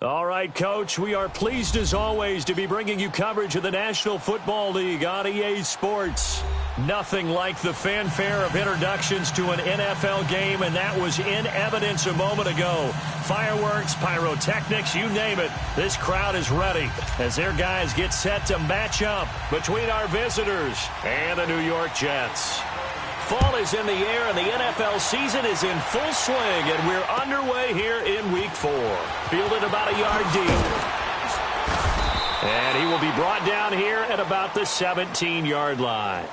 All right, Coach, we are pleased as always to be bringing you coverage of the National Football League on EA Sports. Nothing like the fanfare of introductions to an NFL game, and that was in evidence a moment ago. Fireworks, pyrotechnics, you name it. This crowd is ready as their guys get set to match up between our visitors and the New York Jets. Fall is in the air, and the NFL season is in full swing, and we're underway here in Week 4. Fielded about a yard deep. And he will be brought down here at about the 17-yard line.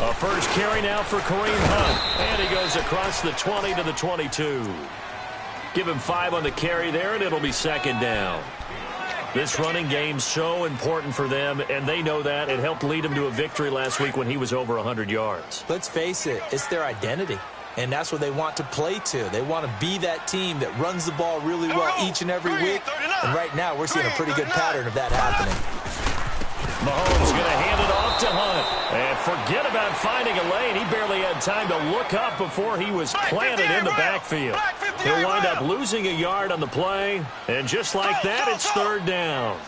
A first carry now for Kareem Hunt. And he goes across the 20 to the 22. Give him 5 on the carry there, and it'll be second down. This running game's so important for them, and they know that. It helped lead them to a victory last week when he was over 100 yards. Let's face it, it's their identity, and that's what they want to play to. They want to be that team that runs the ball really well each and every week, and right now we're seeing a pretty good pattern of that happening. Mahomes going to hand it off to Hunt. And forget about finding a lane. He barely had time to look up before he was planted in the backfield. He'll wind up losing a yard on the play. And just like that, it's third down.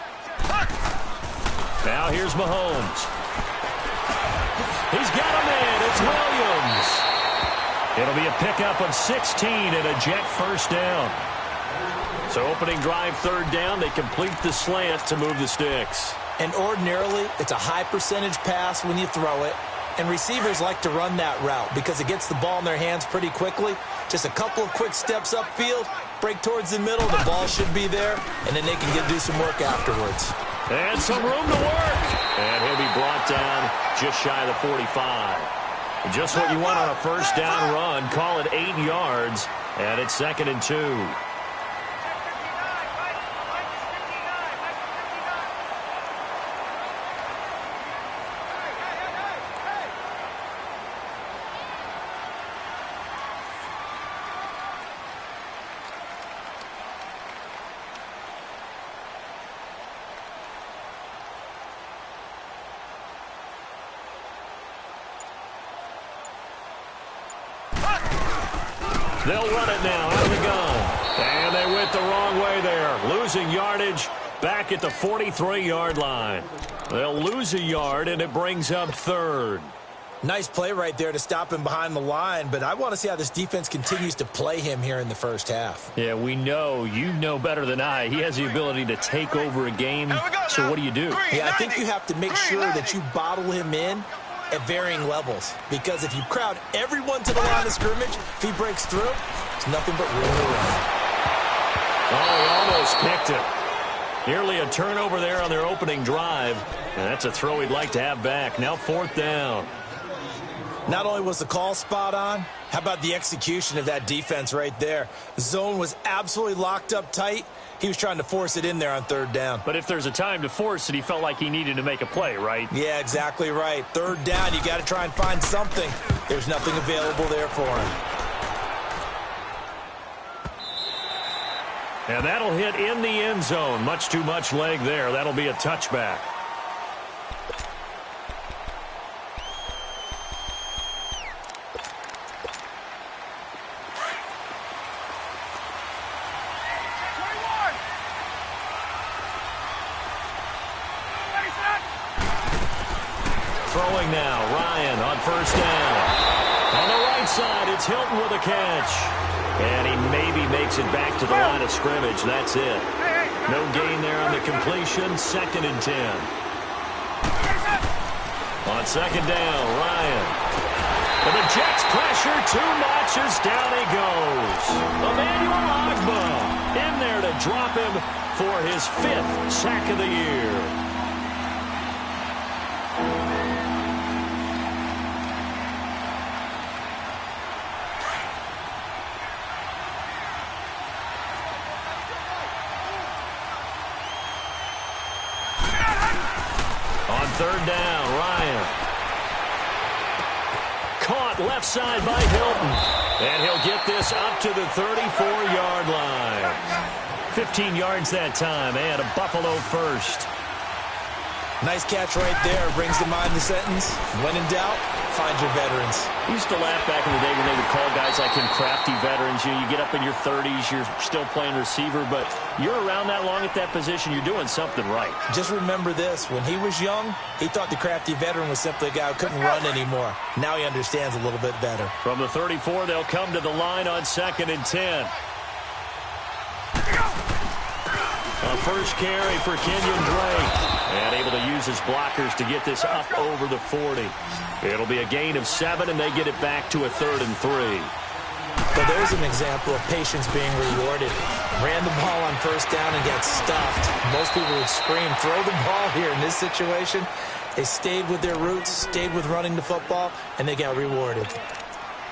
Now here's Mahomes. He's got him in. It's Williams. It'll be a pickup of 16 and a Jet first down. So opening drive third down, they complete the slant to move the sticks. And ordinarily, it's a high percentage pass when you throw it. And receivers like to run that route because it gets the ball in their hands pretty quickly. Just a couple of quick steps upfield, break towards the middle, the ball should be there, and then they can do some work afterwards. And some room to work. And he'll be brought down just shy of the 45. Just what you want on a first down run. Call it 8 yards, and it's 2nd and 2. They'll run it now out of the gun. And they went the wrong way there. Losing yardage back at the 43-yard line. They'll lose a yard, and it brings up third. Nice play right there to stop him behind the line, but I want to see how this defense continues to play him here in the first half. Yeah, we know. You know better than I. He has the ability to take over a game. So what do you do? Yeah, I think you have to make sure that you bottle him in at varying levels, because if you crowd everyone to the line of scrimmage, if he breaks through, it's nothing but room to run. Oh, he almost picked it. Nearly a turnover there on their opening drive, and that's a throw he'd like to have back. Now 4th down. Not only was the call spot on, how about the execution of that defense right there? The zone was absolutely locked up tight. He was trying to force it in there on 3rd down. But if there's a time to force it, he felt like he needed to make a play, right? Yeah, exactly right. 3rd down, you got to try and find something. There's nothing available there for him. And that'll hit in the end zone. Much too much leg there. That'll be a touchback. Throwing now, Ryan on first down. On the right side, it's Hilton with a catch. And he maybe makes it back to the line of scrimmage. That's it. No gain there on the completion. 2nd and 10. On 2nd down, Ryan. And the Jets pressure too much as down he goes. Emmanuel Ogbah in there to drop him for his 5th sack of the year. On 3rd down, Ryan. Caught left side by Hilton. And he'll get this up to the 34-yard line. 15 yards that time, and a Buffalo first. Nice catch right there. Brings to mind the sentence, when in doubt, find your veterans. We used to laugh back in the day when they would call guys like him crafty veterans. You get up in your 30s, you're still playing receiver, but you're around that long at that position, you're doing something right. Just remember this. When he was young, he thought the crafty veteran was simply a guy who couldn't run anymore. Now he understands a little bit better. From the 34, they'll come to the line on 2nd and 10. A first carry for Kenyon Drake. And able to use his blockers to get this up over the 40. It'll be a gain of 7, and they get it back to a 3rd and 3. Well, there's an example of patience being rewarded. Ran the ball on first down and got stuffed. Most people would scream, throw the ball here in this situation. They stayed with their roots, stayed with running the football, and they got rewarded.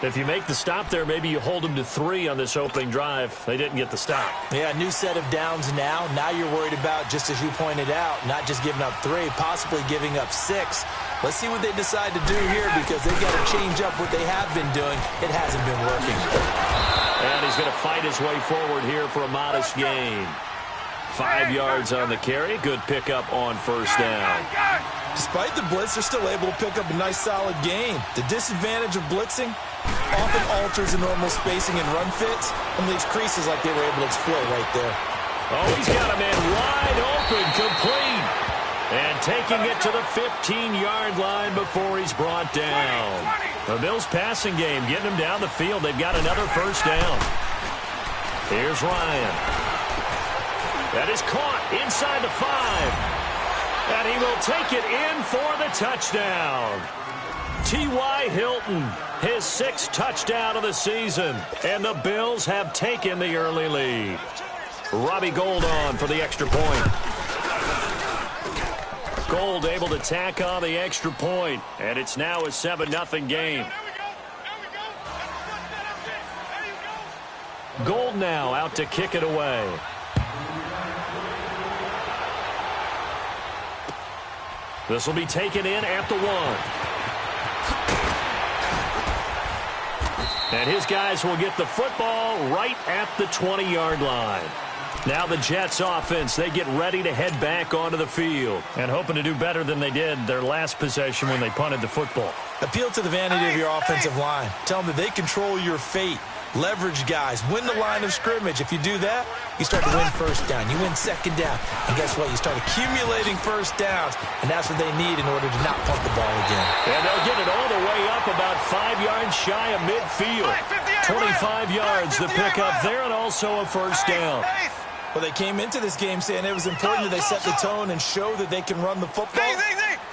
If you make the stop there, maybe you hold them to 3 on this opening drive. They didn't get the stop. Yeah, new set of downs now. Now you're worried about, just as you pointed out, not just giving up 3, possibly giving up 6. Let's see what they decide to do here, because they've got to change up what they have been doing. It hasn't been working. And he's going to fight his way forward here for a modest gain. 5 yards on the carry. Good pickup on first down. Despite the blitz, they're still able to pick up a nice, solid gain. The disadvantage of blitzing often alters the normal spacing and run fits and leaves creases like they were able to exploit right there. Oh, he's got a man wide open, complete. And taking it to the 15-yard line before he's brought down. The Bills' passing game getting him down the field. They've got another first down. Here's Ryan. That is caught inside the 5. And he will take it in for the touchdown. T.Y. Hilton, his 6th touchdown of the season. And the Bills have taken the early lead. Robbie Gould on for the extra point. Gould able to tack on the extra point. And it's now a 7-0 game. Gould now out to kick it away. This will be taken in at the 1. And his guys will get the football right at the 20-yard line. Now the Jets offense, they get ready to head back onto the field and hoping to do better than they did their last possession when they punted the football. Appeal to the vanity of your offensive line. Tell them that they control your fate. Leverage guys. Win the line of scrimmage. If you do that, you start to win first down. You win second down. And guess what? You start accumulating first downs. And that's what they need in order to not punt the ball again. And they'll get it all the way up about 5 yards shy of midfield. 25 yards the pickup there, and also a first down. Well, they came into this game saying it was important that they set the tone and show that they can run the football.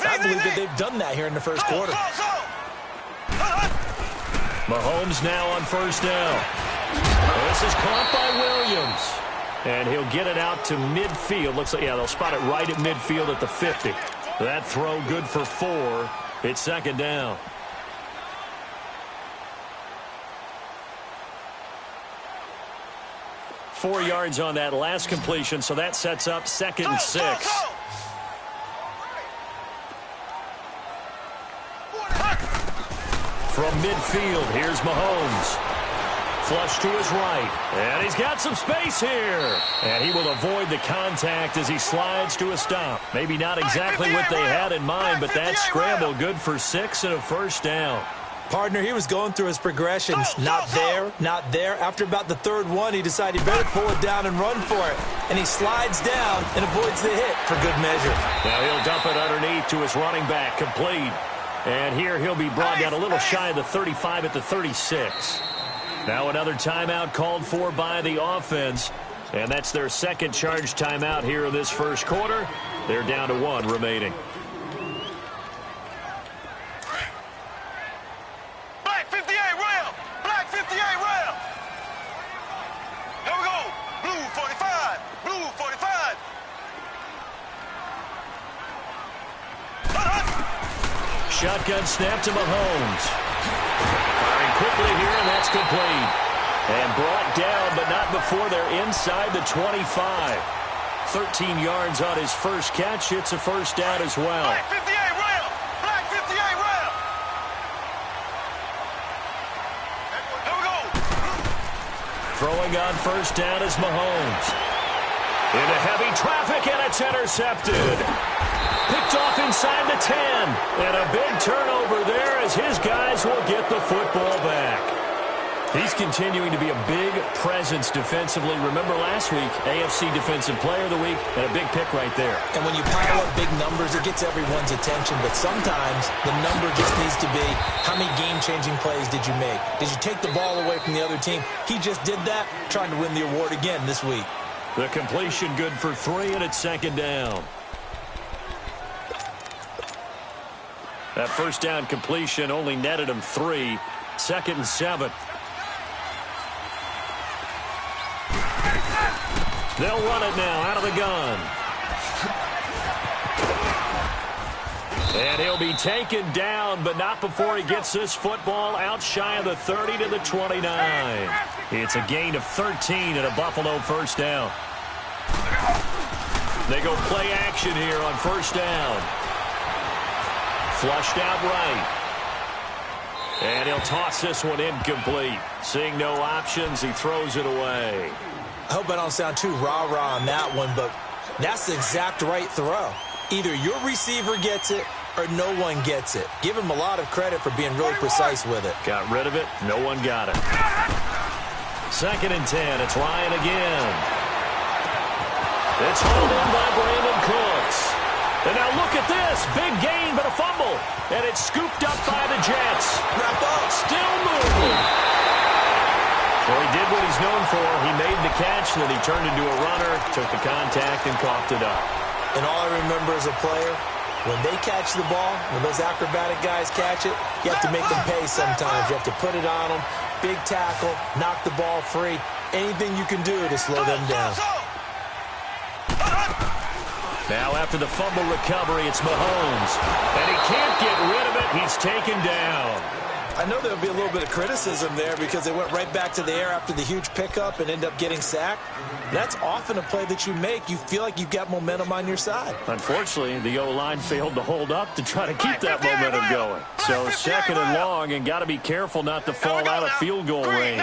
I believe that they've done that here in the first quarter. Mahomes now on first down. This is caught by Williams. And he'll get it out to midfield. Looks like, yeah, they'll spot it right at midfield at the 50. That throw good for 4. It's second down. Four yards on that last completion, so that sets up 2nd and 6. From midfield, here's Mahomes. Flush to his right. And he's got some space here. And he will avoid the contact as he slides to a stop. Maybe not exactly what they had in mind, but that scramble good for 6 and a first down. Partner, he was going through his progressions. Not there, not there. After about the 3rd one, he decided he better pull it down and run for it. And he slides down and avoids the hit for good measure. Now he'll dump it underneath to his running back, complete. And here he'll be brought down a little shy of the 35 at the 36. Now another timeout called for by the offense. And that's their second charge timeout here in this first quarter. They're down to 1 remaining. Black 58 rail! Black 58 rail! Here we go! Blue 45! Blue 45! Shotgun snap to Mahomes. Firing quickly here, and that's complete. And brought down, but not before they're inside the 25. 13 yards on his first catch. It's a first down as well. Black 58 rail! Black 58 rail! Here we go! Throwing on first down is Mahomes. Into heavy traffic, and it's intercepted. Picked off inside the 10. And a big turnover there as his guys will get the football back. He's continuing to be a big presence defensively. Remember last week, AFC Defensive Player of the Week, and a big pick right there. And when you pile up big numbers, it gets everyone's attention. But sometimes the number just needs to be, how many game-changing plays did you make? Did you take the ball away from the other team? He just did that, trying to win the award again this week. The completion good for 3, and it's second down. That first down completion only netted him 3. Second and 7. They'll run it now out of the gun. And he'll be taken down, but not before he gets this football out shy of the 30 to the 29. It's a gain of 13 and a Buffalo first down. They go play action here on first down. Flushed out right. And he'll toss this one incomplete. Seeing no options, he throws it away. I hope I don't sound too rah-rah on that one, but that's the exact right throw. Either your receiver gets it or no one gets it. Give him a lot of credit for being really precise with it. Got rid of it. No one got it. Second and 10. It's Ryan again. It's hauled in by Brandon Cooks. And now look at this. Big gain, but a fumble. And it's scooped up by the Jets. Wrap up. Still moving. Well, he did what he's known for. He made the catch, and then he turned into a runner, took the contact, and coughed it up. And all I remember as a player, when they catch the ball, when those acrobatic guys catch it, you have to make them pay sometimes. You have to put it on them, big tackle, knock the ball free. Anything you can do to slow them down. Now after the fumble recovery, it's Mahomes. And he can't get rid of it. He's taken down. I know there'll be a little bit of criticism there because they went right back to the air after the huge pickup and ended up getting sacked. That's often a play that you make. You feel like you've got momentum on your side. Unfortunately, the O-line failed to hold up to try to keep that momentum going. So second and long, and got to be careful not to fall out of field goal range.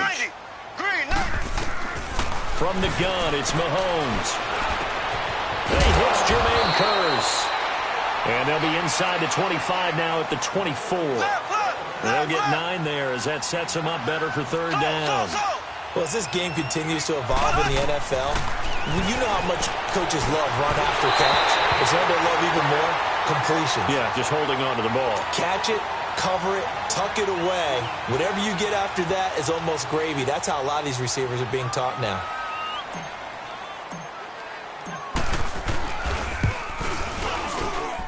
From the gun, it's Mahomes. And he hits Jermaine Kearse. And they'll be inside the 25 now at the 24. They'll get 9 there as that sets them up better for third down. Well, as this game continues to evolve in the NFL, you know how much coaches love run after catch. But you know they love even more? Completion. Yeah, just holding on to the ball. Catch it, cover it, tuck it away. Whatever you get after that is almost gravy. That's how a lot of these receivers are being taught now.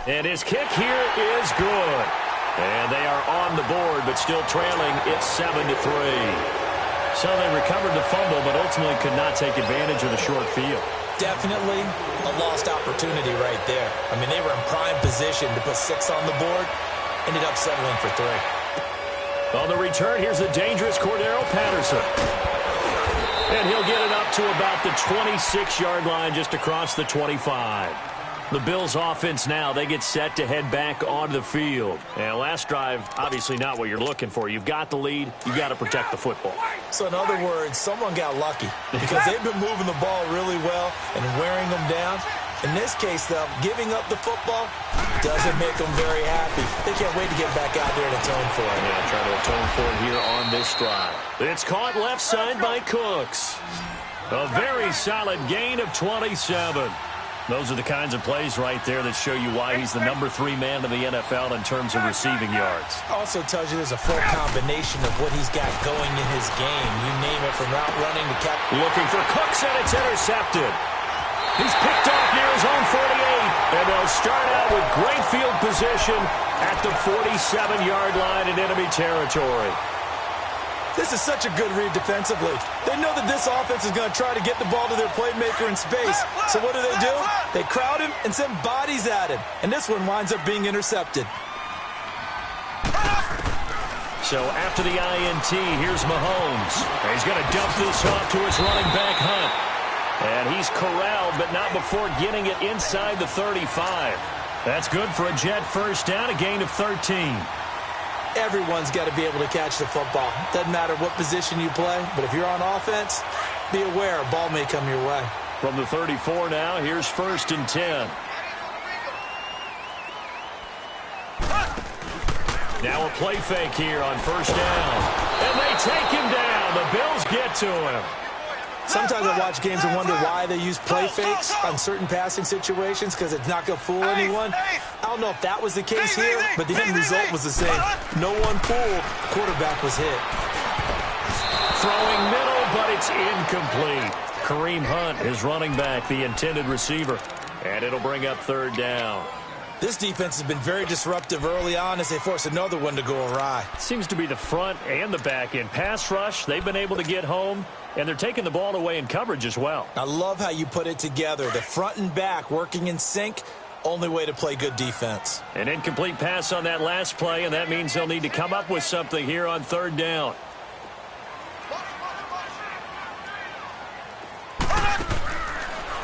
And his kick here is good. And they are on the board, but still trailing. It's 7-3. So they recovered the fumble, but ultimately could not take advantage of the short field. Definitely a lost opportunity right there. I mean, they were in prime position to put 6 on the board. Ended up settling for 3. On the return, here's the dangerous Cordero Patterson. And he'll get it up to about the 26-yard line just across the 25. The Bills offense now, they get set to head back onto the field. And last drive, obviously not what you're looking for. You've got the lead. You've got to protect the football. So in other words, someone got lucky because they've been moving the ball really well and wearing them down. In this case, though, giving up the football doesn't make them very happy. They can't wait to get back out there and atone for it. Yeah, try to atone for it here on this drive. It's caught left side by Cooks. A very solid gain of 27. Those are the kinds of plays right there that show you why he's the #3 man in the NFL in terms of receiving yards. Also tells you there's a full combination of what he's got going in his game. You name it, from route running to cap. Looking for Cooks, and it's intercepted. He's picked off near his own 48, and they'll start out with great field position at the 47-yard line in enemy territory. This is such a good read defensively. They know that this offense is going to try to get the ball to their playmaker in space. So what do? They crowd him and send bodies at him. And this one winds up being intercepted. So after the INT, here's Mahomes. He's going to dump this off to his running back, Hunt. And he's corralled, but not before getting it inside the 35. That's good for a Jet first down, a gain of 13. Everyone's got to be able to catch the football. Doesn't matter what position you play, but if you're on offense, be aware a ball may come your way. From the 34 now, here's 1st and 10. Now a play fake here on 1st down. And they take him down. The Bills get to him. Sometimes I watch games and wonder why they use play fakes on certain passing situations, because it's not going to fool anyone. I don't know if that was the case here, but the end result was the same. No one fooled. Quarterback was hit. Throwing middle, but it's incomplete. Kareem Hunt, his running back, the intended receiver. And it'll bring up 3rd down. This defense has been very disruptive early on as they force another one to go awry. Seems to be the front and the back end. Pass rush, they've been able to get home, and they're taking the ball away in coverage as well. I love how you put it together. The front and back working in sync, only way to play good defense. An incomplete pass on that last play, and that means they'll need to come up with something here on 3rd down.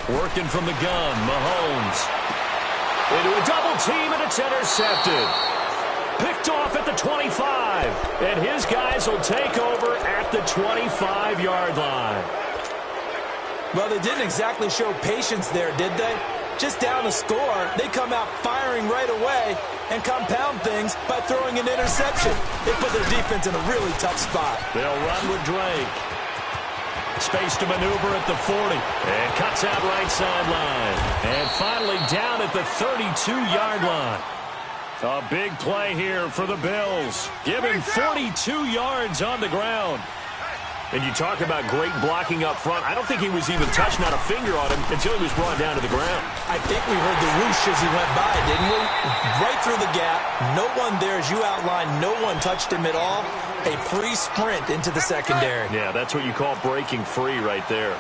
Working from the gun, Mahomes. Into a double team, and it's intercepted. Picked off at the 25, and his guys will take over at the 25-yard line. Well, they didn't exactly show patience there, did they? Just down a score, they come out firing right away and compound things by throwing an interception. They put their defense in a really tough spot. They'll run with Drake. Space to maneuver at the 40. And cuts out right sideline. And finally down at the 32-yard line. A big play here for the Bills. Given 42 yards on the ground. And you talk about great blocking up front. I don't think he was even touched, not a finger on him, until he was brought down to the ground. I think we heard the whoosh as he went by, didn't we? Right through the gap. No one there, as you outlined. No one touched him at all. A free sprint into the secondary. Yeah, that's what you call breaking free right there.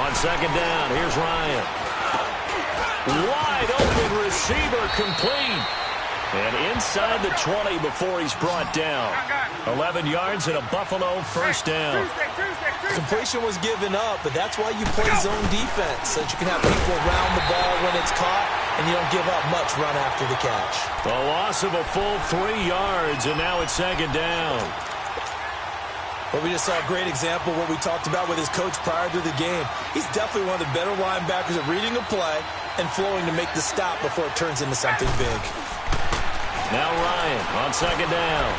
On 2nd down, here's Ryan. Wide open receiver, complete. And inside the 20 before he's brought down. 11 yards and a Buffalo 1st down. Completion was given up, but that's why you play zone defense, so that you can have people around the ball when it's caught, and you don't give up much run after the catch. A loss of a full 3 yards, and now it's 2nd down. Well, we just saw a great example of what we talked about with his coach prior to the game. He's definitely one of the better linebackers at reading a play and flowing to make the stop before it turns into something big. Now Ryan on 2nd down,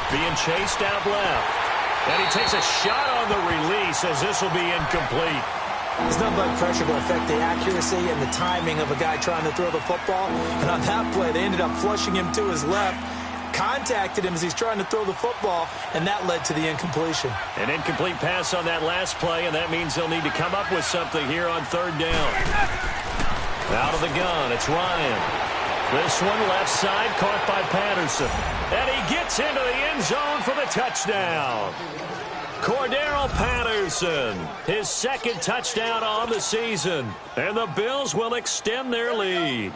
being chased out left. And he takes a shot on the release as this will be incomplete. There's nothing like pressure to affect the accuracy and the timing of a guy trying to throw the football. And on that play, they ended up flushing him to his left, contacted him as he's trying to throw the football, and that led to the incompletion. An incomplete pass on that last play, and that means they'll need to come up with something here on 3rd down. Out of the gun, it's Ryan. This one left side, caught by Patterson. And he gets into the end zone for the touchdown. Cordero Patterson, his 2nd touchdown on the season. And the Bills will extend their lead.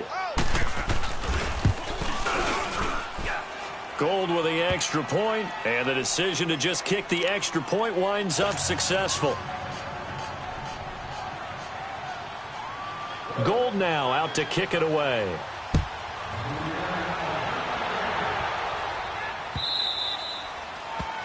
Gold with the extra point, and the decision to just kick the extra point winds up successful. Gold now out to kick it away.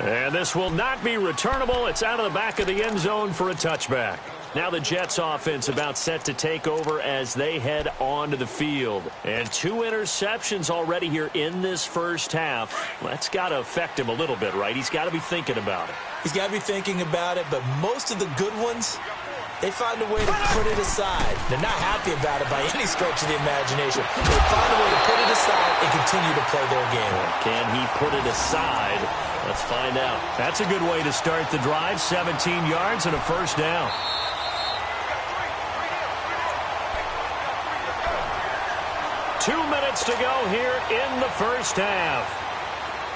And this will not be returnable. It's out of the back of the end zone for a touchback. Now the Jets offense about set to take over as they head onto the field. And 2 interceptions already here in this first half. That's got to affect him a little bit, right? He's got to be thinking about it. He's got to be thinking about it, but most of the good ones, they find a way to put it aside. They're not happy about it by any stretch of the imagination. They find a way to put it aside and continue to play their game. Can he put it aside? Let's find out. That's a good way to start the drive. 17 yards and a first down. Two minutes to go here in the first half.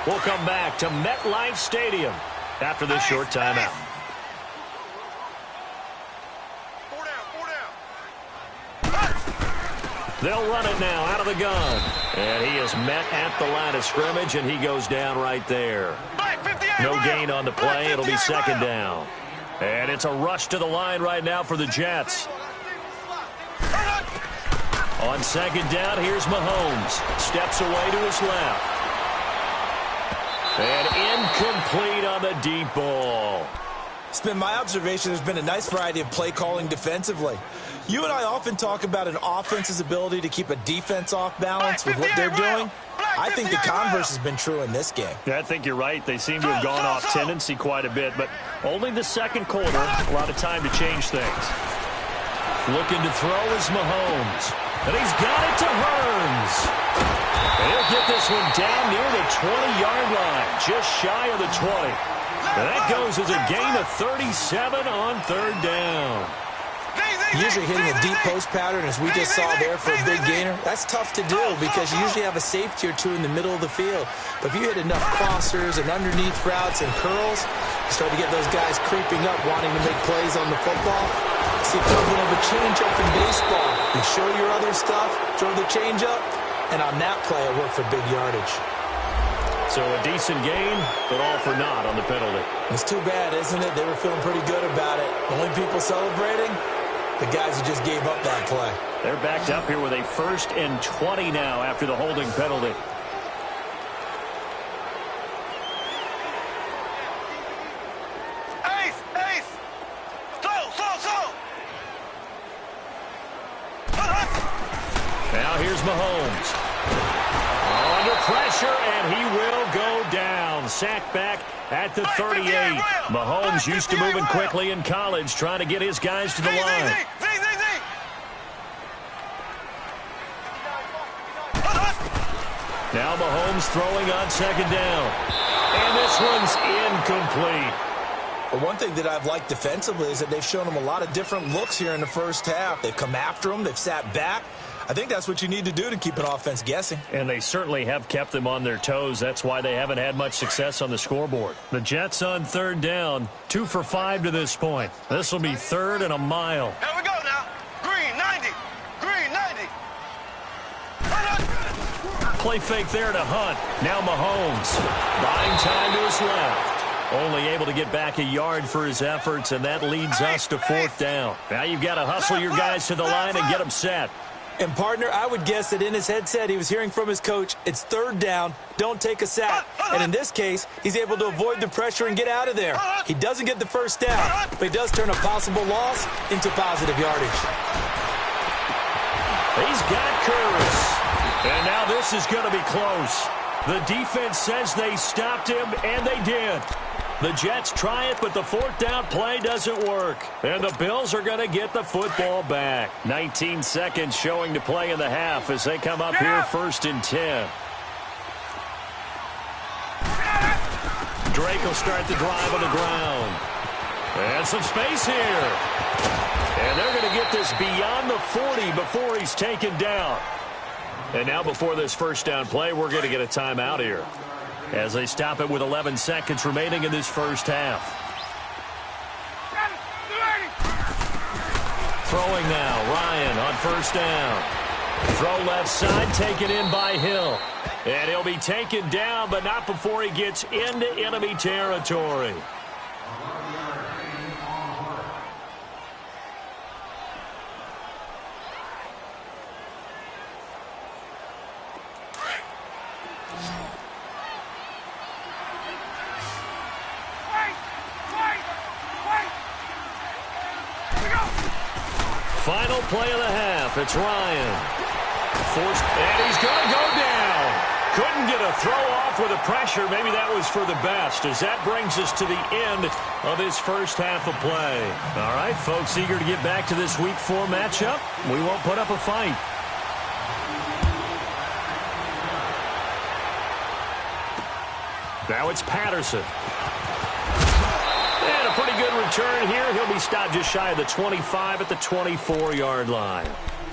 We'll come back to MetLife Stadium after this short timeout. They'll run it now out of the gun. And he is met at the line of scrimmage, and he goes down right there. No gain on the play. It'll be second down. And it's a rush to the line right now for the Jets. On second down, here's Mahomes. Steps away to his left. And incomplete on the deep ball. It's been my observation there's been a nice variety of play calling defensively. You and I often talk about an offense's ability to keep a defense off balance with what they're doing. I think the converse has been true in this game. Yeah, I think you're right. They seem to have gone off tendency quite a bit, but only the second quarter, a lot of time to change things. Looking to throw is Mahomes. And he's got it to Burns. And he'll get this one down near the 20-yard line, just shy of the 20. And that goes as a gain of 37 on third down. Usually hitting a deep post pattern, as we just saw there for a big gainer, that's tough to do because you usually have a safety or two in the middle of the field. But if you hit enough crossers and underneath routes and curls, you start to get those guys creeping up, wanting to make plays on the football. It's the equivalent of a change-up in baseball. You show your other stuff, throw the change-up, and on that play, it worked for big yardage. So a decent gain, but all for naught on the penalty. It's too bad, isn't it? They were feeling pretty good about it. The only people celebrating, the guys who just gave up that play. They're backed up here with a 1st and 20 now after the holding penalty. Ace! Slow! Now here's Mahomes. Under pressure, and he will go down. Sacked back at the 38. Mahomes used to moving quickly in college, trying to get his guys to the line. Now Mahomes throwing on second down. And this one's incomplete. But one thing that I've liked defensively is that they've shown them a lot of different looks here in the first half. They've come after them. They've sat back. I think that's what you need to do to keep an offense guessing. And they certainly have kept them on their toes. That's why they haven't had much success on the scoreboard. The Jets on third down, 2 for 5 to this point. This will be 3rd and a mile. Here we go now. Green 90. Play fake there to Hunt. Now Mahomes. Buying time to his left. Only able to get back a yard for his efforts, and that leads us to 4th down. Now you've got to hustle your guys to the line and get them set. And, partner, I would guess that in his headset he was hearing from his coach, it's 3rd down, don't take a sack. And in this case, he's able to avoid the pressure and get out of there. He doesn't get the first down, but he does turn a possible loss into positive yardage. He's got Curtis. And now this is going to be close. The defense says they stopped him, and they did. The Jets try it, but the 4th down play doesn't work. And the Bills are going to get the football back. 19 seconds showing to play in the half as they come up here 1st and 10. Drake will start the drive on the ground. And some space here. And they're going to get this beyond the 40 before he's taken down. And now before this first down play, we're going to get a timeout here as they stop it with 11 seconds remaining in this first half. Throwing now, Ryan on 1st down. Throw left side, taken in by Hill. And he'll be taken down, but not before he gets into enemy territory. Final play of the half. It's Ryan. Forced, and he's going to go down. Couldn't get a throw off with the pressure. Maybe that was for the best, as that brings us to the end of his first half of play. All right, folks, eager to get back to this Week 4 matchup. We won't put up a fight. Now it's Patterson. And a pretty good return here. He'll be stopped just shy of the 25 at the 24-yard line.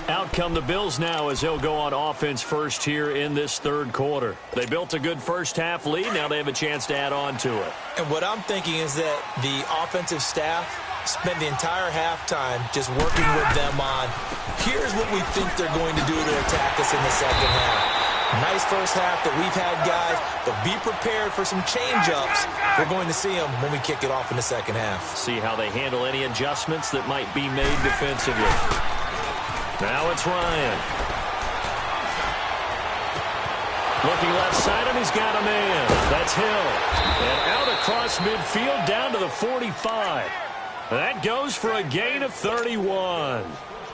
Out come the Bills now as they'll go on offense first here in this third quarter. They built a good first-half lead. Now they have a chance to add on to it. And what I'm thinking is that the offensive staff spend the entire halftime just working with them on, here's what we think they're going to do to attack us in the second half. Nice first half that we've had, guys, but be prepared for some change-ups. We're going to see them when we kick it off in the second half. See how they handle any adjustments that might be made defensively. Now it's Ryan. Looking left side, and he's got a man. That's Hill. And out across midfield down to the 45. That goes for a gain of 31.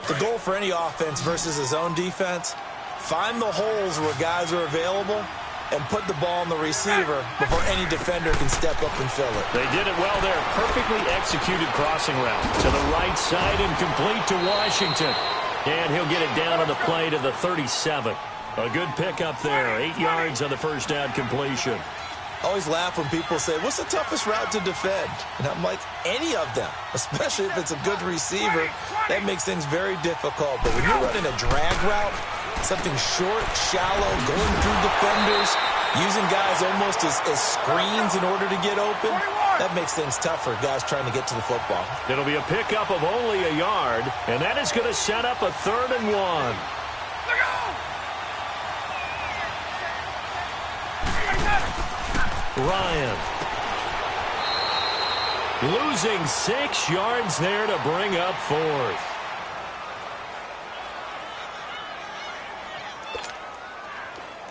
The goal for any offense versus his own defense, find the holes where guys are available and put the ball on the receiver before any defender can step up and fill it. They did it well there. Perfectly executed crossing route. To the right side and complete to Washington. And he'll get it down on the play to the 37. A good pickup there. 8 yards on the first down completion. I always laugh when people say, what's the toughest route to defend? And I'm like, any of them, especially if it's a good receiver. That makes things very difficult. But when you're running a drag route, something short, shallow, going through defenders, using guys almost as screens in order to get open, that makes things tough for guys trying to get to the football. It'll be a pickup of only a yard, and that is going to set up a 3rd and 1. Ryan. Losing 6 yards there to bring up 4th.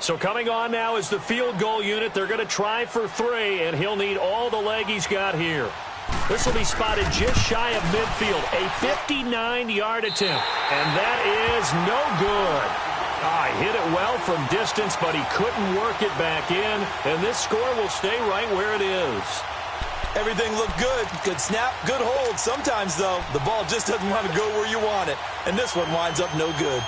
So coming on now is the field goal unit. They're going to try for 3, and he'll need all the leg he's got here. This will be spotted just shy of midfield. A 59-yard attempt, and that is no good. He hit it well from distance, but he couldn't work it back in, and this score will stay right where it is. Everything looked good. Good snap, good hold. Sometimes, though, the ball just doesn't want to go where you want it, and this one winds up no good.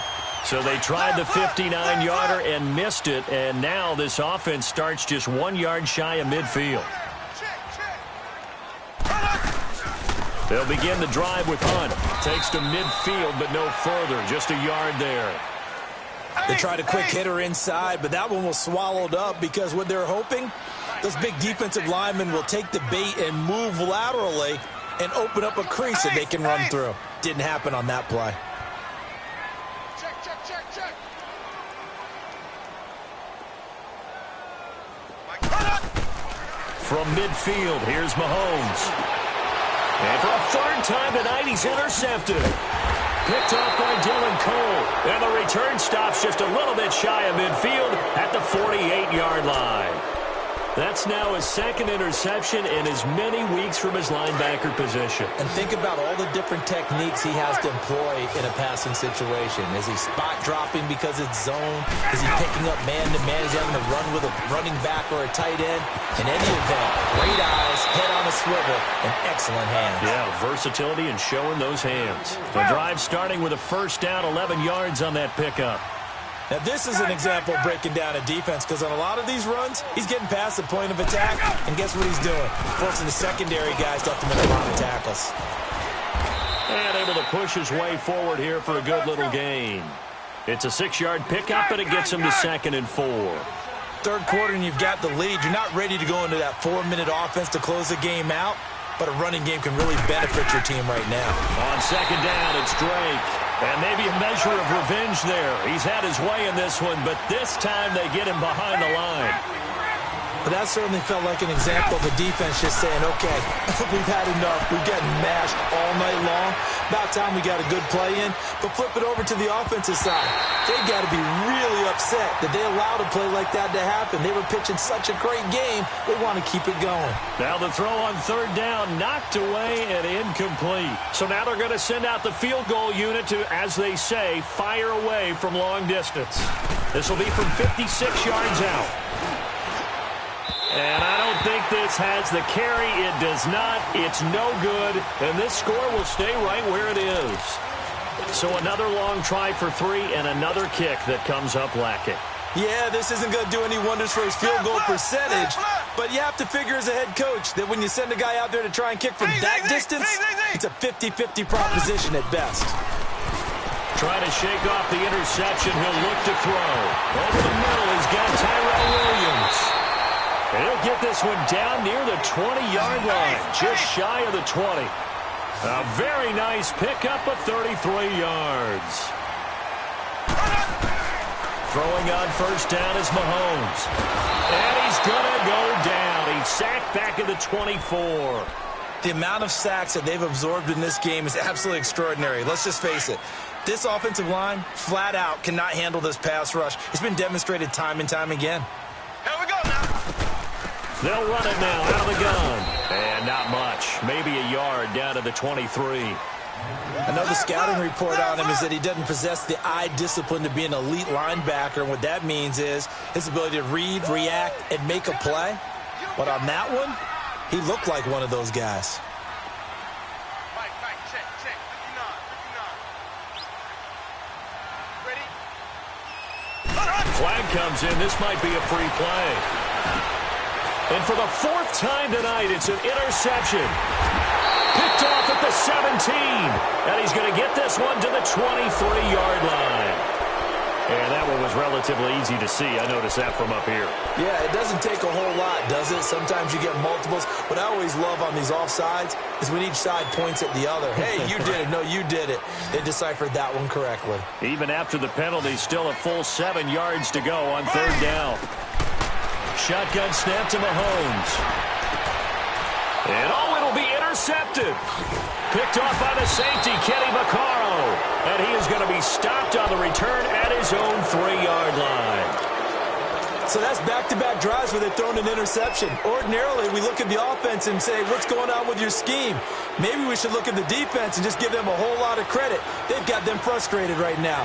So they tried the 59-yarder and missed it, and now this offense starts just 1 yard shy of midfield. They'll begin the drive with Hunt. Takes to midfield, but no further. Just a yard there. They tried a quick hitter inside, but that one was swallowed up because what they're hoping, those big defensive linemen will take the bait and move laterally and open up a crease that they can run through. Didn't happen on that play. From midfield, here's Mahomes. And for a 3rd time tonight, he's intercepted. Picked off by Dylan Cole. And the return stops just a little bit shy of midfield at the 48-yard line. That's now his 2nd interception in as many weeks from his linebacker position. And think about all the different techniques he has to employ in a passing situation. Is he spot dropping because it's zone? Is he picking up man-to-man? Is he having to run with a running back or a tight end? In any event, great eyes, head on a swivel, and excellent hands. Yeah, versatility and showing those hands. The drive starting with a first down, 11 yards on that pickup. Now, this is an example of breaking down a defense because on a lot of these runs, he's getting past the point of attack, and guess what he's doing? Forcing the secondary guys to have to make a lot of tackles. And able to push his way forward here for a good little gain. It's a 6-yard pickup, and it gets him to 2nd and 4. Third quarter, and you've got the lead. You're not ready to go into that 4-minute offense to close the game out, but a running game can really benefit your team right now. On 2nd down, it's Drake. And maybe a measure of revenge there. He's had his way in this one, but this time they get him behind the line. But that certainly felt like an example of the defense just saying, okay, we've had enough. We've gotten mashed all night long. About time we got a good play in. But flip it over to the offensive side. They got to be really upset that they allowed a play like that to happen. They were pitching such a great game, they want to keep it going. Now the throw on third down, knocked away and incomplete. So now they're going to send out the field goal unit to, as they say, fire away from long distance. This will be from 56 yards out. And I don't think this has the carry. It does not. It's no good. And this score will stay right where it is. So another long try for 3 and another kick that comes up lacking. Yeah, this isn't going to do any wonders for his field goal percentage. But you have to figure as a head coach that when you send a guy out there to try and kick from that distance, it's a 50-50 proposition at best. Trying to shake off the interception. He'll look to throw. Over the middle, he's got Tyrell Williams. And he'll get this one down near the 20-yard line, just shy of the 20. A very nice pickup of 33 yards. Throwing on first down is Mahomes. And he's going to go down. He's sacked back at the 24. The amount of sacks that they've absorbed in this game is absolutely extraordinary. Let's just face it. This offensive line, flat out, cannot handle this pass rush. It's been demonstrated time and time again. Here we go now. They'll run it now out of the gun. And not much. Maybe a yard down to the 23. Another scouting report on him is that he doesn't possess the eye discipline to be an elite linebacker. And what that means is his ability to read, react, and make a play. But on that one, he looked like one of those guys. Mike, check. 59. Ready? Flag comes in. This might be a free play. And for the 4th time tonight, it's an interception. Picked off at the 17. And he's going to get this one to the 23-yard line. And that one was relatively easy to see. I noticed that from up here. Yeah, it doesn't take a whole lot, does it? Sometimes you get multiples. What I always love on these offsides is when each side points at the other. Hey, you did it. No, you did it. They deciphered that one correctly. Even after the penalty, still a full 7 yards to go on third down. Shotgun snap to Mahomes. And it'll be intercepted. Picked off by the safety, Kenny Vaccaro. And he is going to be stopped on the return at his own 3-yard line. So that's back-to-back drives where they've thrown an interception. Ordinarily, we look at the offense and say, what's going on with your scheme? Maybe we should look at the defense and just give them a whole lot of credit. They've got them frustrated right now.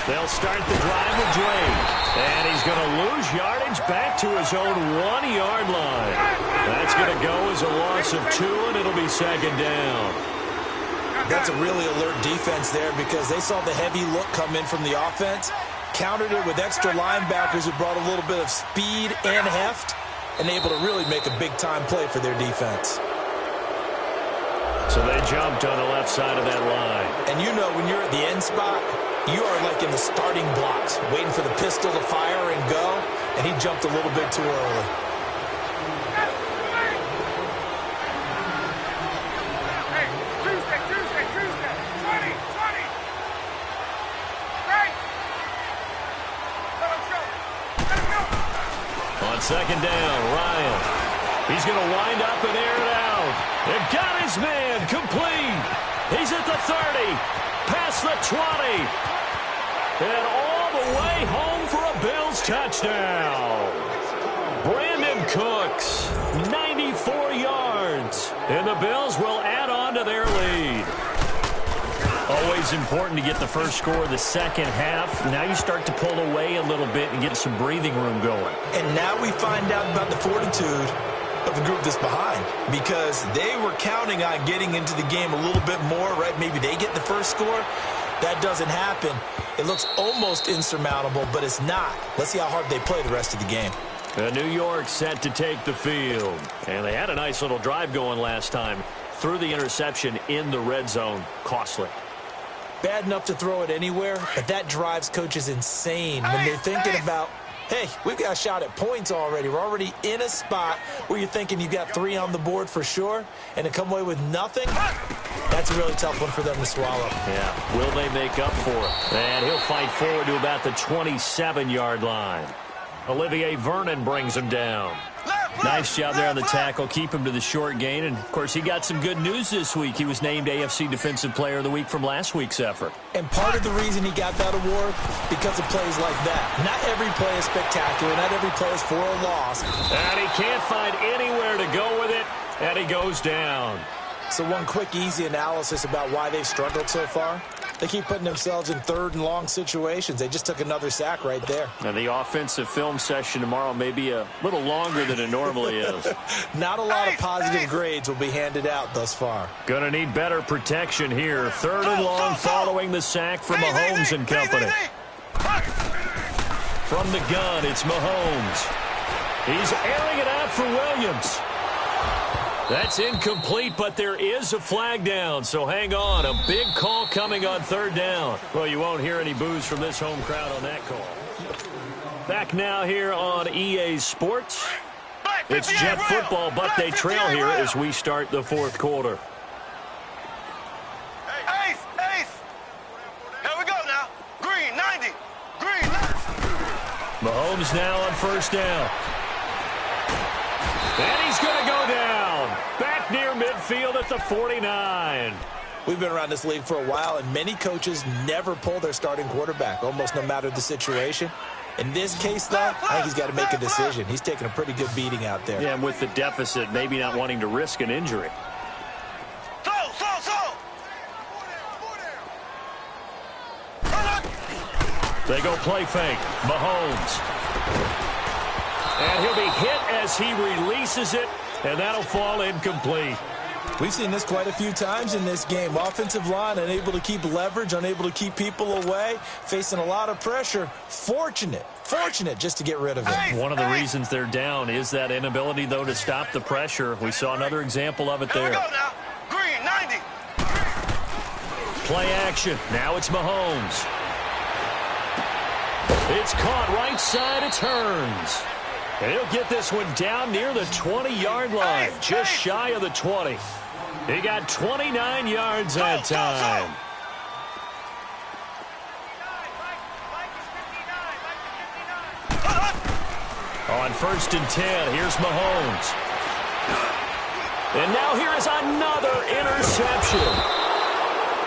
They'll start the drive with Drake. And he's going to lose yardage back to his own 1-yard line. That's going to go as a loss of 2, and it'll be second down. That's a really alert defense there because they saw the heavy look come in from the offense, countered it with extra linebackers who brought a little bit of speed and heft, and able to really make a big-time play for their defense. So they jumped on the left side of that line. And you know when you're at the end spot, you are like in the starting blocks, waiting for the pistol to fire and go, and he jumped a little bit too early. Hey, Tuesday. 20. Right. Let's go. On second down, Ryan. He's going to wind up and air it out. They got his man complete. He's at the 30, past the 20. And all the way home for a Bills touchdown. Brandon Cooks, 94 yards. And the Bills will add on to their lead. Always important to get the first score of the second half. Now you start to pull away a little bit and get some breathing room going. And now we find out about the fortitude of the group that's behind, because they were counting on getting into the game a little bit more, right? Maybe they get the first score. That doesn't happen. It looks almost insurmountable, but it's not. Let's see how hard they play the rest of the game. New York set to take the field. And they had a nice little drive going last time. Threw the interception in the red zone. Costly. Bad enough to throw it anywhere, but that drives coaches insane when they're thinking about, hey, we've got a shot at points already. We're already in a spot where you're thinking you've got 3 on the board for sure, and to come away with nothing, that's a really tough one for them to swallow. Yeah, will they make up for it? And he'll fight forward to about the 27-yard line. Olivier Vernon brings him down. Nice job there on the tackle. Keep him to the short gain. And, of course, he got some good news this week. He was named AFC Defensive Player of the Week from last week's effort. And part of the reason he got that award, because of plays like that. Not every play is spectacular. Not every play is for a loss. And he can't find anywhere to go with it. And he goes down. So one quick, easy analysis about why they've struggled so far. They keep putting themselves in third and long situations. They just took another sack right there. And the offensive film session tomorrow may be a little longer than it normally is. Not a lot of positive grades will be handed out thus far. Gonna need better protection here. Third and long following the sack from Mahomes and company. From the gun, it's Mahomes. He's airing it out for Williams. That's incomplete, but there is a flag down, so hang on. A big call coming on third down. Well, you won't hear any boos from this home crowd on that call. Back now here on EA Sports. It's Jet football, but they trail here as we start the fourth quarter. Ace, ace. Here we go now. Green, 90. Green, 90. Mahomes now on first down. And he's going to go down. Back near midfield at the 49. We've been around this league for a while, and many coaches never pull their starting quarterback, almost no matter the situation. In this case, though, I think he's got to make a decision. He's taking a pretty good beating out there. Yeah, and with the deficit, maybe not wanting to risk an injury. They go play fake. Mahomes. And he'll be hit as he releases it, and that'll fall incomplete. We've seen this quite a few times in this game. Offensive line unable to keep leverage, unable to keep people away, facing a lot of pressure. Fortunate just to get rid of it. One of the reasons they're down is that inability, though, to stop the pressure. We saw another example of it there. Here we go now. Green, 90. Play action. Now it's Mahomes. It's caught right side. It turns. And he'll get this one down near the 20-yard line, just shy of the 20. He got 29 yards that time. On first and 10, here's Mahomes. And now here is another interception.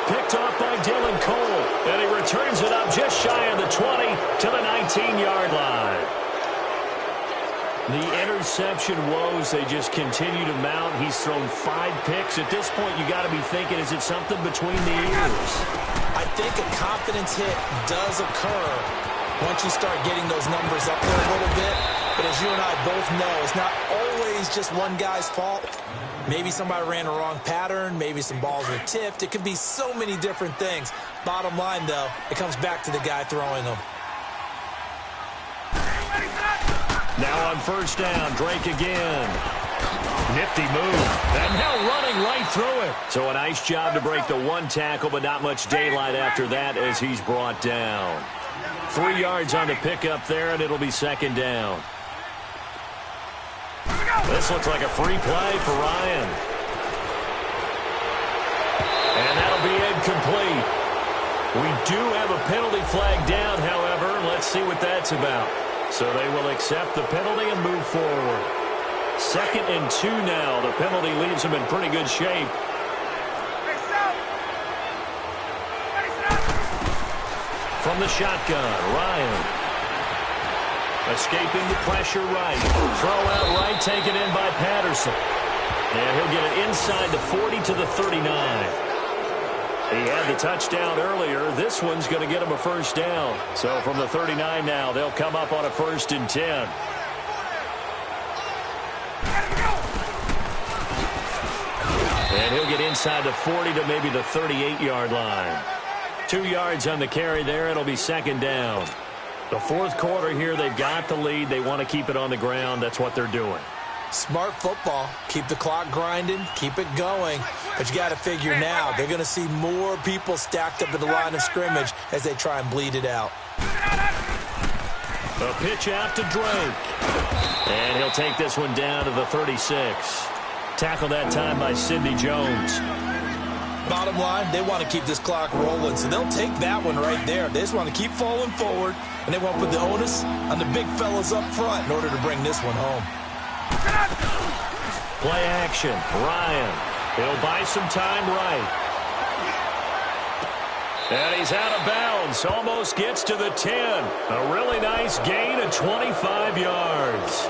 Picked off by Dylan Cole. And he returns it up just shy of the 20 to the 19-yard line. The interception woes, they just continue to mount. He's thrown 5 picks. At this point, you got to be thinking, is it something between the ears? I think a confidence hit does occur once you start getting those numbers up there a little bit. But as you and I both know, it's not always just one guy's fault. Maybe somebody ran a wrong pattern. Maybe some balls were tipped. It could be so many different things. Bottom line, though, it comes back to the guy throwing them. Now on first down, Drake again. Nifty move. And now running right through it. So a nice job to break the one tackle, but not much daylight after that as he's brought down. 3 yards on the pickup there, and it'll be second down. This looks like a free play for Ryan. And that'll be incomplete. We do have a penalty flag down, however. Let's see what that's about. So they will accept the penalty and move forward. 2nd and 2 now. The penalty leaves them in pretty good shape. From the shotgun, Ryan. Escaping the pressure right. Throw out right, taken in by Patterson. And he'll get it inside the 40 to the 39. He had the touchdown earlier. This one's going to get him a first down. So from the 39 now, they'll come up on a 1st and 10. And he'll get inside the 40 to maybe the 38-yard line. 2 yards on the carry there. It'll be second down. The fourth quarter here, they've got the lead. They want to keep it on the ground. That's what they're doing. Smart football. Keep the clock grinding. Keep it going. But you got to figure now, they're going to see more people stacked up at the line of scrimmage as they try and bleed it out. A pitch out to Drake. And he'll take this one down to the 36. Tackled that time by Sidney Jones. Bottom line, they want to keep this clock rolling, so they'll take that one right there. They just want to keep falling forward, and they want to put the onus on the big fellas up front in order to bring this one home. Play action. Ryan. He'll buy some time right. And he's out of bounds. Almost gets to the 10. A really nice gain of 25 yards.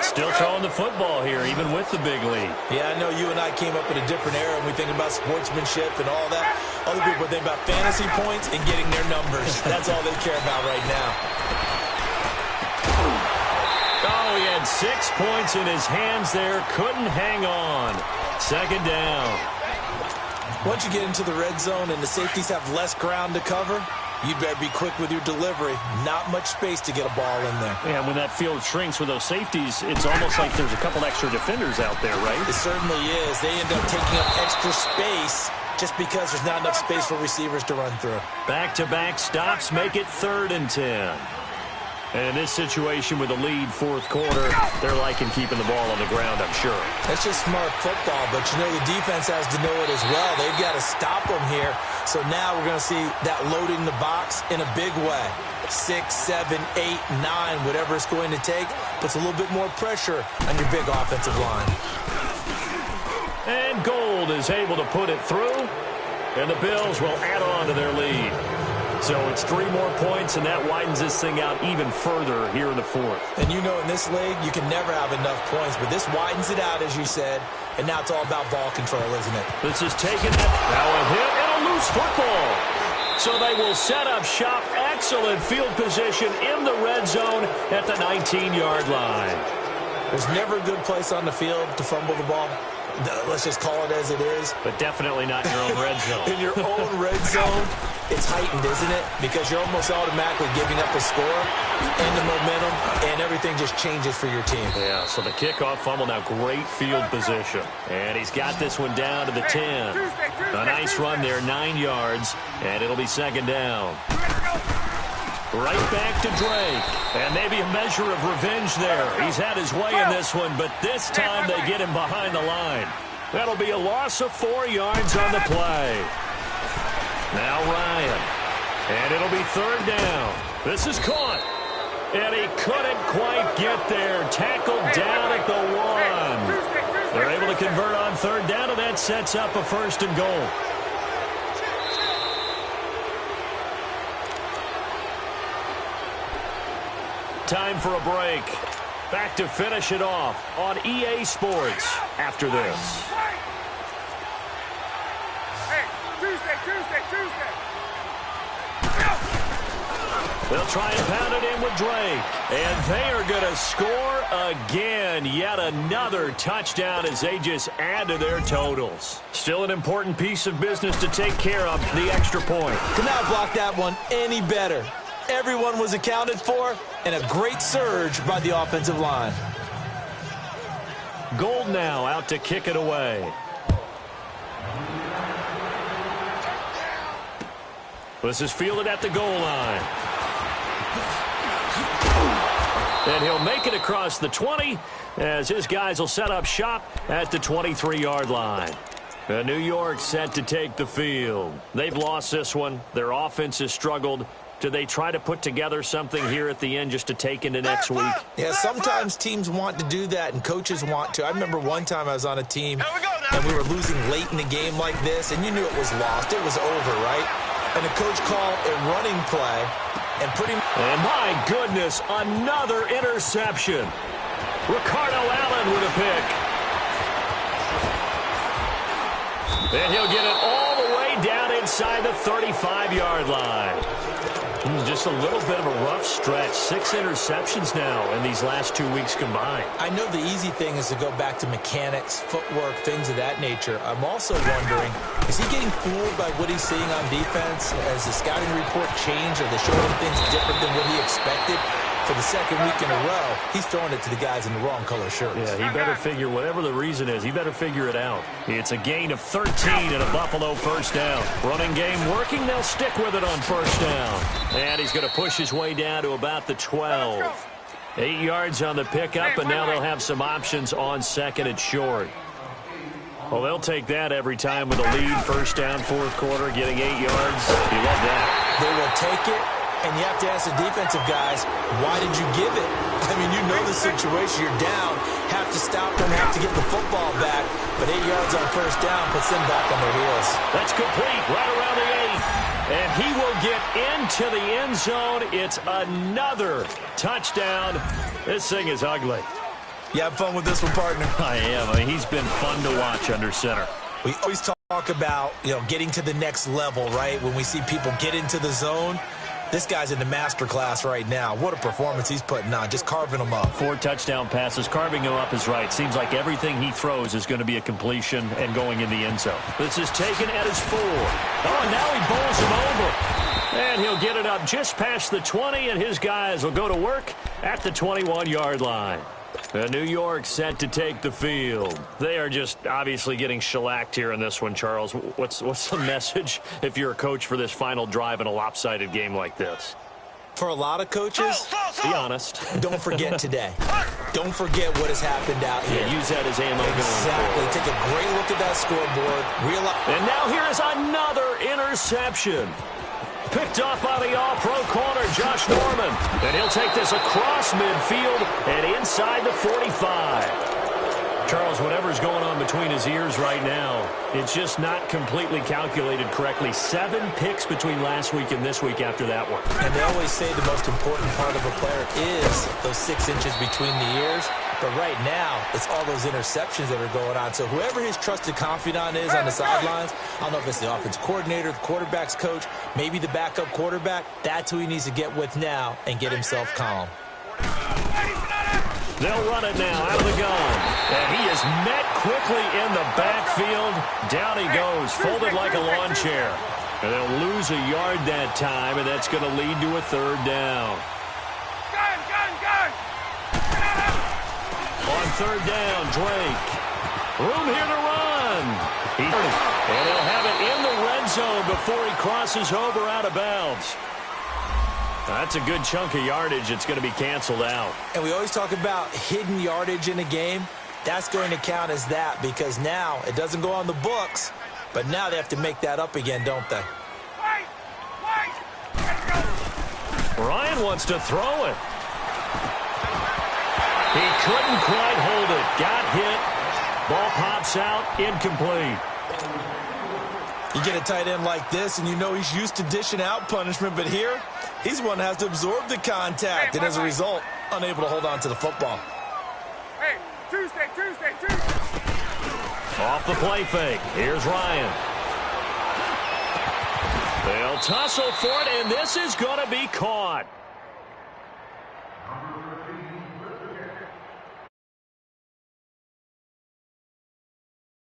Still throwing the football here, even with the big lead. Yeah, I know you and I came up in a different era, and we think about sportsmanship and all that. Other people think about fantasy points and getting their numbers. That's all they care about right now. Oh, he had 6 points in his hands there. Couldn't hang on. Second down. Once you get into the red zone and the safeties have less ground to cover, you better be quick with your delivery. Not much space to get a ball in there. Yeah, when that field shrinks with those safeties, it's almost like there's a couple extra defenders out there, right? It certainly is. They end up taking up extra space just because there's not enough space for receivers to run through. Back-to-back stops make it 3rd and 10. And in this situation with the lead, fourth quarter, they're liking keeping the ball on the ground, I'm sure. That's just smart football, but you know the defense has to know it as well. They've got to stop them here. So now we're going to see that loading the box in a big way. 6, 7, 8, 9, whatever it's going to take, puts a little bit more pressure on your big offensive line. And Gold is able to put it through, and the Bills will add on to their lead. So it's 3 more points, and that widens this thing out even further here in the fourth. And you know in this league, you can never have enough points, but this widens it out, as you said, and now it's all about ball control, isn't it? This is taken now a hit and a loose football. So they will set up shop. Excellent field position in the red zone at the 19-yard line. There's never a good place on the field to fumble the ball. Let's just call it as it is. But definitely not in your own red zone. In your own red zone, it's heightened, isn't it? Because you're almost automatically giving up a score and the momentum, and everything just changes for your team. Yeah, so the kickoff fumble, now great field position. And he's got this one down to the 10. A nice run there, 9 yards, and it'll be second down. Right back to Drake. And maybe a measure of revenge there. He's had his way in this one, but this time they get him behind the line. That'll be a loss of 4 yards on the play. Now Ryan. And it'll be third down. This is caught. And he couldn't quite get there. Tackled down at the 1. They're able to convert on third down, and that sets up a 1st and goal. Time for a break. Back to finish it off on EA Sports after this. Hey, Tuesday. They'll try and pound it in with Drake. And they are going to score again. Yet another touchdown as they just add to their totals. Still an important piece of business to take care of, the extra point. Could not block that one any better. Everyone was accounted for, and a great surge by the offensive line. Gold now out to kick it away. This is fielded at the goal line. And he'll make it across the 20 as his guys will set up shop at the 23-yard line. New York set to take the field. They've lost this one. Their offense has struggled. Do they try to put together something here at the end just to take into next week? Yeah, sometimes teams want to do that and coaches want to. I remember one time I was on a team and we were losing late in the game like this, and you knew it was lost. It was over, right? And the coach called a running play and And my goodness, another interception. Ricardo Allen with a pick. And he'll get it all the way down inside the 35-yard line. Just a little bit of a rough stretch. 6 interceptions now in these last 2 weeks combined. I know the easy thing is to go back to mechanics, footwork, things of that nature. I'm also wondering, is he getting fooled by what he's seeing on defense? Has the scouting report changed? Are they showing things different than what he expected? For the second week in a row, he's throwing it to the guys in the wrong color shirts. Yeah, he better figure, whatever the reason is, he better figure it out. It's a gain of 13 and a Buffalo first down. Running game working, they'll stick with it on first down. And he's going to push his way down to about the 12. 8 yards on the pickup, and now they'll have some options on second and short. Well, they'll take that every time with a lead, first down, fourth quarter, getting 8 yards. You love that. They will take it, and you have to ask the defensive guys, why did you give it? I mean, you know the situation. You're down, have to stop them, have to get the football back, but 8 yards on first down puts them back on their heels. That's complete, right around the 8. And he will get into the end zone. It's another touchdown. This thing is ugly. You have fun with this one, partner? I am. I mean, he's been fun to watch under center. We always talk about, getting to the next level, right? When we see people get into the zone, this guy's in the master class right now. What a performance he's putting on, just carving them up. 4 touchdown passes, carving him up is right. Seems like everything he throws is going to be a completion and going in the end zone. This is taken at his 4. Oh, and now he bowls him over. And he'll get it up just past the 20, and his guys will go to work at the 21-yard line. New York set to take the field. They are just obviously getting shellacked here in this one, Charles. What's the message if you're a coach for this final drive in a lopsided game like this? For a lot of coaches, be honest. Don't forget today. Don't forget what has happened out here. Yeah, use that as ammo. Exactly. Take a great look at that scoreboard. And now here is another interception. Picked off by the all-pro corner, Josh Norman. And he'll take this across midfield and inside the 45. Charles, whatever's going on between his ears right now, it's just not completely calculated correctly. 7 picks between last week and this week after that one. And they always say the most important part of a player is those 6 inches between the ears. But right now, it's all those interceptions that are going on. So whoever his trusted confidant is on the sidelines, I don't know if it's the offense coordinator, the quarterback's coach, maybe the backup quarterback, that's who he needs to get with now and get himself calm. They'll run it now out of the gun. And he is met quickly in the backfield. Down he goes, folded like a lawn chair. And they'll lose a yard that time, and that's going to lead to a 3rd down. On 3rd down, Drake. Room here to run. And he'll have it in the red zone before he crosses over out of bounds. That's a good chunk of yardage. It's going to be canceled out. And we always talk about hidden yardage in a game. That's going to count as that because now it doesn't go on the books, but now they have to make that up again, don't they? Ryan wants to throw it. He couldn't quite hold it. Got hit. Ball pops out. Incomplete. You get a tight end like this, and you know he's used to dishing out punishment, but here, he's the one that has to absorb the contact, and as a result, unable to hold on to the football. Hey, Tuesday. Off the play fake. Here's Ryan. They'll tussle for it, and this is going to be caught.